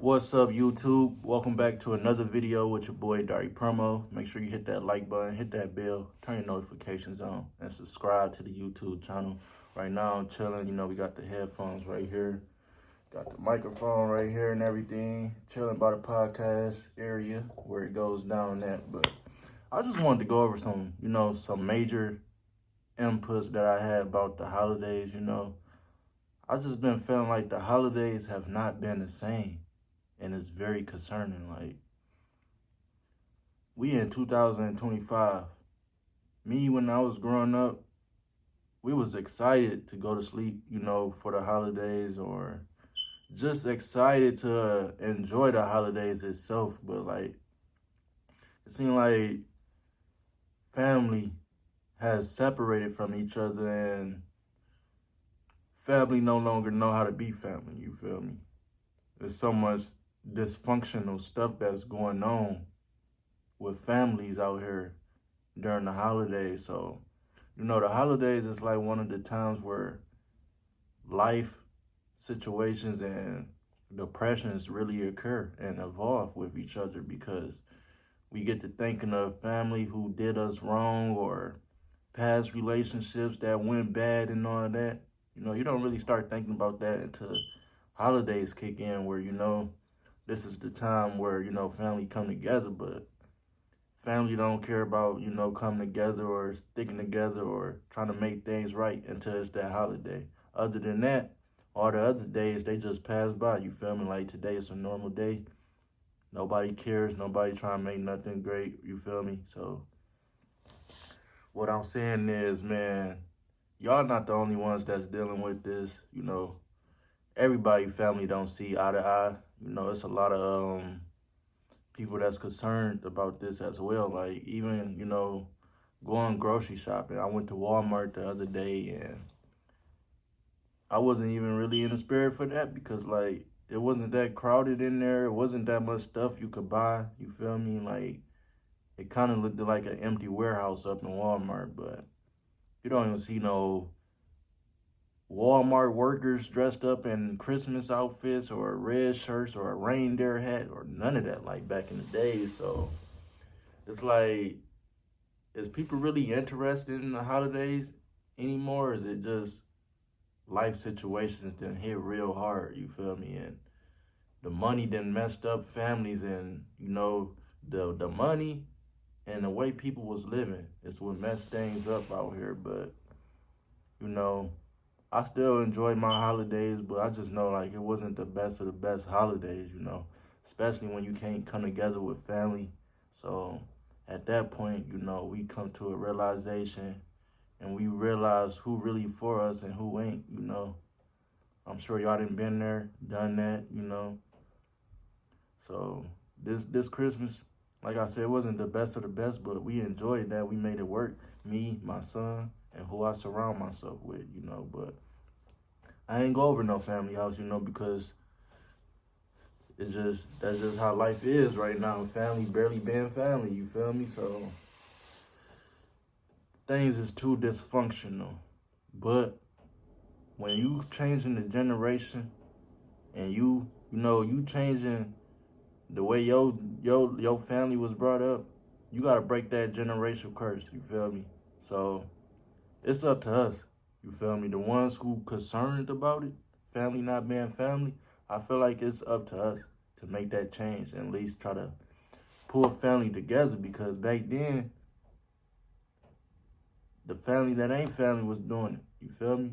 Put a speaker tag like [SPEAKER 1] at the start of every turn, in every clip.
[SPEAKER 1] What's up, YouTube? Welcome back to another video with your boy Dari Promo. Make sure you hit that like button, hit that bell, turn your notifications on, and subscribe to the YouTube channel. Right now, I'm chilling. We got the headphones right here, got the microphone right here, and everything. Chilling by the podcast area where it goes down at. But I just wanted to go over some major inputs that I had about the holidays. I just been feeling like the holidays have not been the same, and it's very concerning. Like, we in 2025. Me, when I was growing up, we was excited to go to sleep, for the holidays, or just excited to enjoy the holidays itself. But like, it seemed like family has separated from each other, and family no longer know how to be family. You feel me? There's so much dysfunctional stuff that's going on with families out here during the holidays. So, the holidays is like one of the times where life situations and depressions really occur and evolve with each other, because we get to thinking of family who did us wrong, or past relationships that went bad and all that. You don't really start thinking about that until holidays kick in, where, this is the time where, family come together. But family don't care about, coming together or sticking together or trying to make things right until it's that holiday. Other than that, all the other days, they just pass by. You feel me? Like, today is a normal day. Nobody cares. Nobody trying to make nothing great. You feel me? So what I'm saying is, man, y'all not the only ones that's dealing with this. Everybody family don't see eye to eye. It's a lot of people that's concerned about this as well. Like, even, going grocery shopping. I went to Walmart the other day, and I wasn't even really in the spirit for that, because like, it wasn't that crowded in there. It wasn't that much stuff you could buy. You feel me? Like, it kind of looked like an empty warehouse up in Walmart. But you don't even see no Walmart workers dressed up in Christmas outfits or red shirts or a reindeer hat or none of that like back in the day. So it's like, is people really interested in the holidays anymore? Or is it just life situations that hit real hard? You feel me? And the money then messed up families, and the money and the way people was living is what messed things up out here. But you know, I still enjoyed my holidays, but I just know like it wasn't the best of the best holidays, especially when you can't come together with family. So at that point, we come to a realization, and we realize who really for us and who ain't. I'm sure y'all done been there, done that. So this Christmas, like I said, it wasn't the best of the best, but we enjoyed that. We made it work. Me, my son, and who I surround myself with. But I ain't go over no family house, because that's just how life is right now. Family barely being family, you feel me? So things is too dysfunctional. But when you changing the generation, and you changing the way your family was brought up, you gotta break that generational curse, you feel me? So it's up to us, you feel me? The ones who concerned about it, family not being family, I feel like it's up to us to make that change, and at least try to pull family together, because back then, the family that ain't family was doing it, you feel me?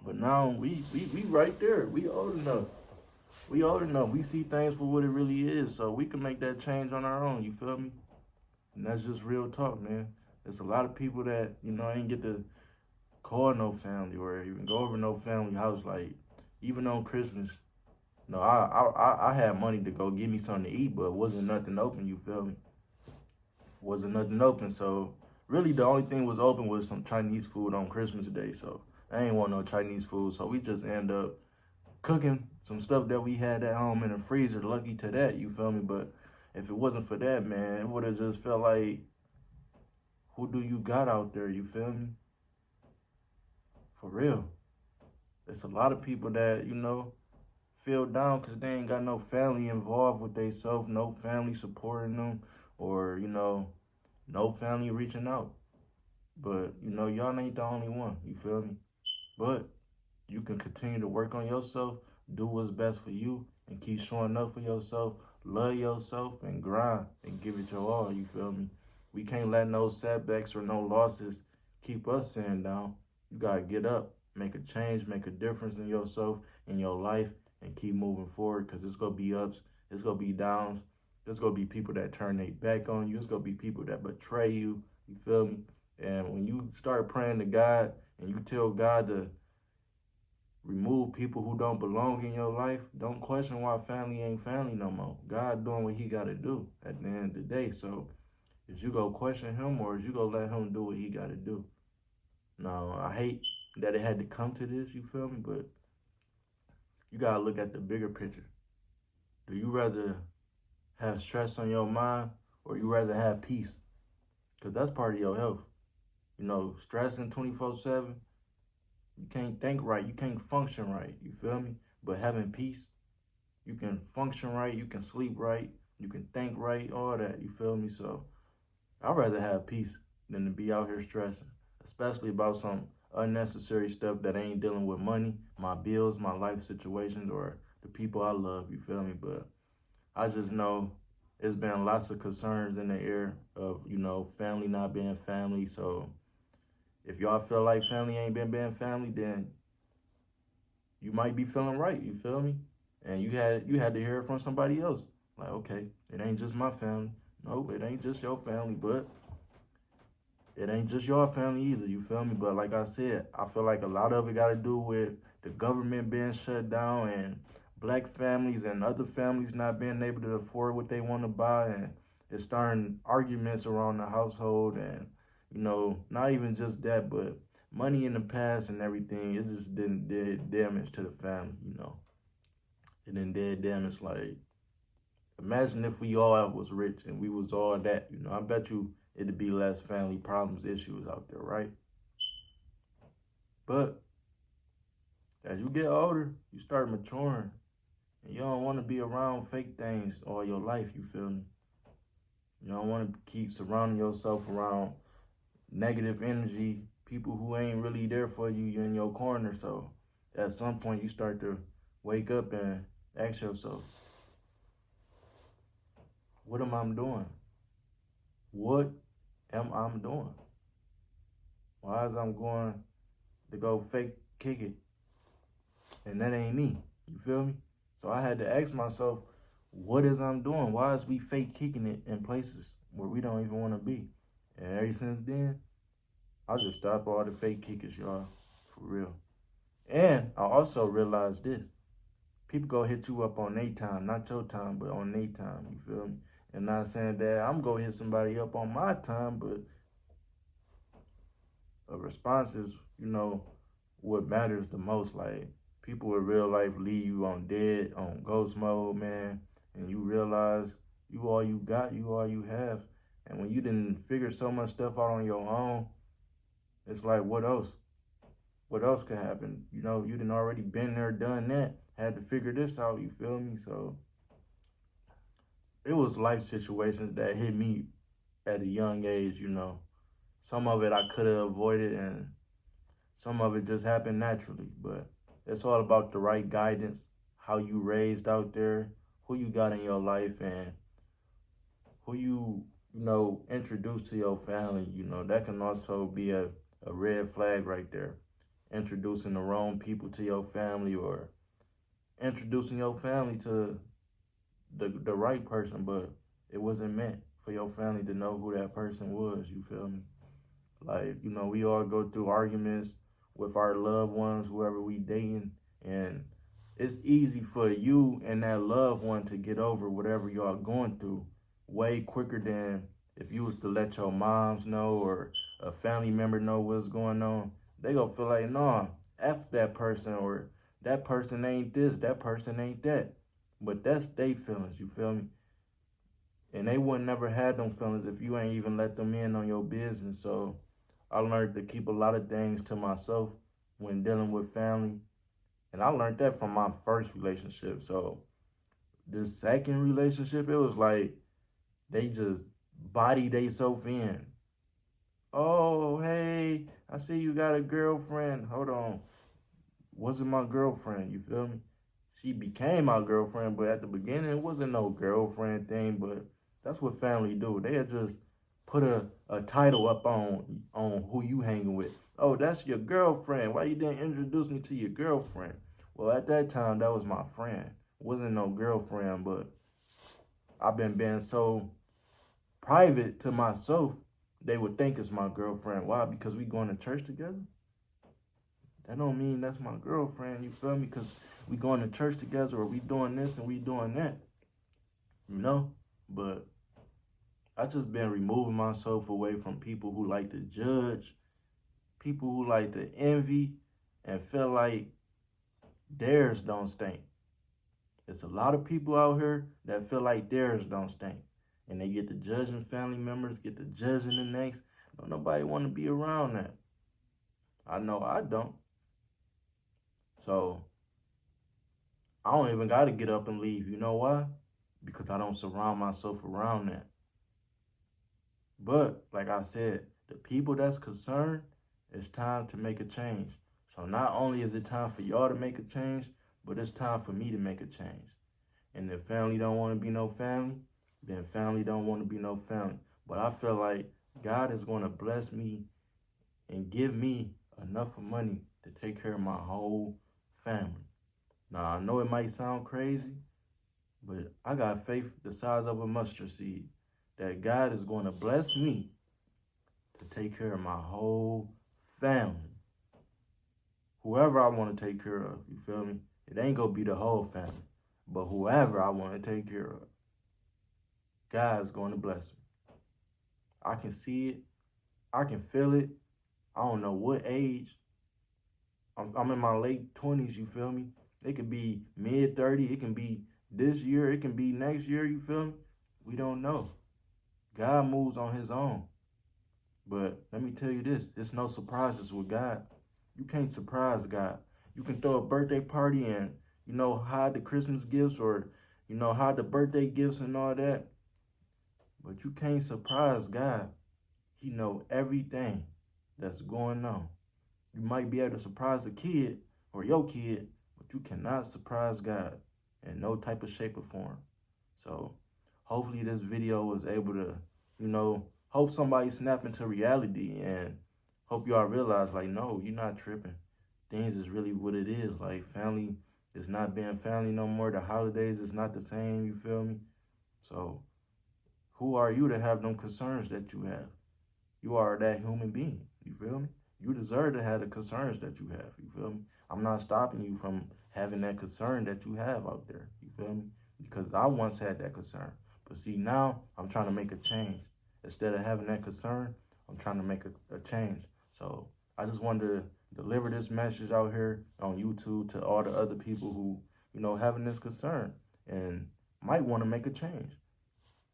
[SPEAKER 1] But now we right there. We old enough. We old enough. We see things for what it really is, so we can make that change on our own, you feel me? And that's just real talk, man. There's a lot of people that, ain't get to call no family or even go over no family house. Like, even on Christmas, I had money to go get me something to eat, but wasn't nothing open, you feel me? Wasn't nothing open, so really the only thing was open was some Chinese food on Christmas Day, so I ain't want no Chinese food, so we just end up cooking some stuff that we had at home in the freezer. Lucky to that, you feel me? But if it wasn't for that, man, it would have just felt like, who do you got out there, you feel me? For real. There's a lot of people that, feel down because they ain't got no family involved with themselves, no family supporting them, or no family reaching out. But y'all ain't the only one. You feel me? But you can continue to work on yourself, do what's best for you, and keep showing up for yourself. Love yourself and grind and give it your all. You feel me? We can't let no setbacks or no losses keep us sitting down. You gotta get up, make a change, make a difference in yourself, in your life, and keep moving forward. Cause it's gonna be ups, it's gonna be downs. There's gonna be people that turn their back on you. It's gonna be people that betray you. You feel me? And when you start praying to God and you tell God to remove people who don't belong in your life, don't question why family ain't family no more. God doing what he gotta do at the end of the day. So is you go question him or is you go let him do what he gotta do? No, I hate that it had to come to this, you feel me? But you gotta look at the bigger picture. Do you rather have stress on your mind or you rather have peace? Because that's part of your health. Stressing 24/7, you can't think right, you can't function right, you feel me? But having peace, you can function right, you can sleep right, you can think right, all that, you feel me? So I'd rather have peace than to be out here stressing, especially about some unnecessary stuff that ain't dealing with money, my bills, my life situations, or the people I love, you feel me? But I just know it's been lots of concerns in the air of, family not being family. So if y'all feel like family ain't been being family, then you might be feeling right, you feel me? And you had to hear it from somebody else. Like, okay, it ain't just my family. Nope, it ain't just your family, but it ain't just your family either, you feel me? But like I said, I feel like a lot of it got to do with the government being shut down and black families and other families not being able to afford what they want to buy. And it's starting arguments around the household. And, not even just that, but money in the past and everything, it just didn't did damage to the family. It didn't did damage. Like, imagine if we all was rich and we was all that. I bet you it'd be less family problems, issues out there, right? But as you get older, you start maturing, and you don't want to be around fake things all your life. You feel me? You don't want to keep surrounding yourself around negative energy, people who ain't really there for you. You're in your corner, so at some point you start to wake up and ask yourself, what am I doing? What am I doing? Why is I'm going to go fake kick it? And that ain't me. You feel me? So I had to ask myself, what is I'm doing? Why is we fake kicking it in places where we don't even want to be? And ever since then, I just stopped all the fake kickers, y'all. For real. And I also realized this. People go hit you up on their time, not your time, but on their time. You feel me? And not saying that I'm going to hit somebody up on my time, but a response is, what matters the most. Like, people in real life leave you on dead, on ghost mode, man, and you realize you all you got, you all you have. And when you didn't figure so much stuff out on your own, it's like, what else? What else could happen? You didn't already been there, done that, had to figure this out, you feel me? So it was life situations that hit me at a young age. Some of it I could have avoided, and some of it just happened naturally. But it's all about the right guidance, how you raised out there, who you got in your life, and who you introduced to your family. That can also be a red flag right there. Introducing the wrong people to your family, or introducing your family to the right person, but it wasn't meant for your family to know who that person was. You feel me? Like, we all go through arguments with our loved ones, whoever we dating, and it's easy for you and that loved one to get over whatever y'all going through way quicker than if you was to let your moms know or a family member know what's going on. They gonna feel like, nah, F that person, or that person ain't this, that person ain't that. But that's they feelings, you feel me? And they would never had them feelings if you ain't even let them in on your business. So I learned to keep a lot of things to myself when dealing with family. And I learned that from my first relationship. So this second relationship, it was like they just body they self in. Oh, hey, I see you got a girlfriend. Hold on. Wasn't my girlfriend, you feel me? She became my girlfriend, but at the beginning it wasn't no girlfriend thing, but that's what family do. They'll just put a title up on who you hanging with. Oh, that's your girlfriend. Why you didn't introduce me to your girlfriend? Well, at that time that was my friend. Wasn't no girlfriend, but I've been being so private to myself, they would think it's my girlfriend. Why? Because we going to church together? That don't mean that's my girlfriend, you feel me? Because we going to church together or we doing this and we doing that, you know? But I just been removing myself away from people who like to judge, people who like to envy and feel like theirs don't stink. There's a lot of people out here that feel like theirs don't stink. And they get to judging family members, get to judging the next. Don't nobody want to be around that. I know I don't. So I don't even got to get up and leave. You know why? Because I don't surround myself around that. But like I said, the people that's concerned, it's time to make a change. So not only is it time for y'all to make a change, but it's time for me to make a change. And if family don't want to be no family, then family don't want to be no family. But I feel like God is going to bless me and give me enough of money to take care of my whole family. Now, I know it might sound crazy, but I got faith the size of a mustard seed that God is going to bless me to take care of my whole family. Whoever I want to take care of, you feel me? It ain't going to be the whole family, but whoever I want to take care of, God's going to bless me. I can see it. I can feel it. I don't know what age. I'm in my late 20s, you feel me? It could be mid 30, it can be this year, it can be next year, you feel me? We don't know. God moves on his own. But let me tell you this, it's no surprises with God. You can't surprise God. You can throw a birthday party and, hide the Christmas gifts or, hide the birthday gifts and all that. But you can't surprise God. He know everything that's going on. You might be able to surprise a kid or your kid, but you cannot surprise God in no type of shape or form. So hopefully this video was able to, hope somebody snap into reality and hope y'all realize, like, no, you're not tripping. Things is really what it is. Like, family is not being family no more. The holidays is not the same, you feel me? So who are you to have them concerns that you have? You are that human being, you feel me? You deserve to have the concerns that you have, you feel me? I'm not stopping you from having that concern that you have out there, you feel me? Because I once had that concern. But see, now I'm trying to make a change. Instead of having that concern, I'm trying to make a change. So I just wanted to deliver this message out here on YouTube to all the other people who, having this concern and might want to make a change.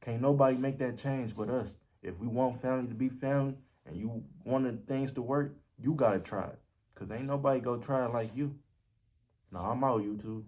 [SPEAKER 1] Can't nobody make that change but us. If we want family to be family and you wanted things to work, you got to try it. Because ain't nobody go try it like you. Now, I'm out, YouTube.